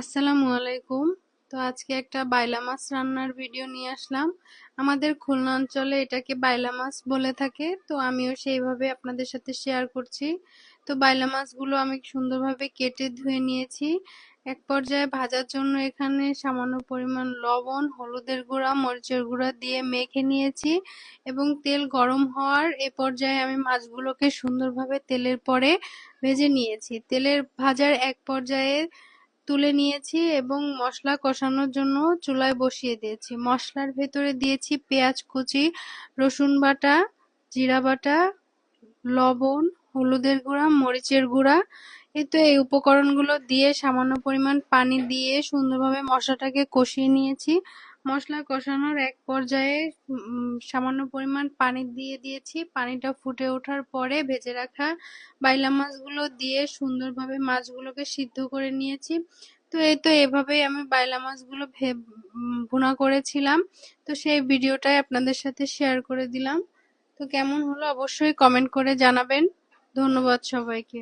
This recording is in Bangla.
আসসালামু আলাইকুম। তো আজকে একটা বাইলা মাছ রান্নার ভিডিও নিয়ে আসলাম। আমাদের খুলনা অঞ্চলে এটাকে বাইলা মাছ বলে থাকে, তো আমিও সেইভাবে আপনাদের সাথে শেয়ার করছি। তো বাইলা মাছগুলো আমি সুন্দরভাবে কেটে ধুয়ে নিয়েছি। এক পর্যায়ে ভাজার জন্য এখানে সামান্য পরিমাণ লবণ, হলুদের গুঁড়া, মরিচের গুঁড়া দিয়ে মেখে নিয়েছি এবং তেল গরম হওয়ার এ পর্যায়ে আমি মাছগুলোকে সুন্দরভাবে তেলের পরে ভেজে নিয়েছি। তেলের ভাজার এক পর্যায়ে তুলে নিয়েছি এবং মশলা কষানোর জন্য চুলায় বসিয়ে দিয়েছি। মশলার ভেতরে দিয়েছি পেঁয়াজ কুচি, রসুন বাটা, জিরা বাটা, লবণ, হলুদের গুঁড়া, মরিচের গুঁড়া। এই উপকরণগুলো দিয়ে সামান্য পরিমাণ পানি দিয়ে সুন্দরভাবে মশলাটাকে কষিয়ে নিয়েছি। মশলা কষানোর এক পর্যায়ে সামান্য পরিমাণ পানি দিয়ে দিয়েছি। পানিটা ফুটে ওঠার পরে ভেজে রাখা বাইলা মাছগুলো দিয়ে সুন্দরভাবে মাছগুলোকে সিদ্ধ করে নিয়েছি। এভাবেই আমি বাইলা মাছগুলো ভুনা করেছিলাম। তো সেই ভিডিওটাই আপনাদের সাথে শেয়ার করে দিলাম। তো কেমন হলো অবশ্যই কমেন্ট করে জানাবেন। ধন্যবাদ সবাইকে।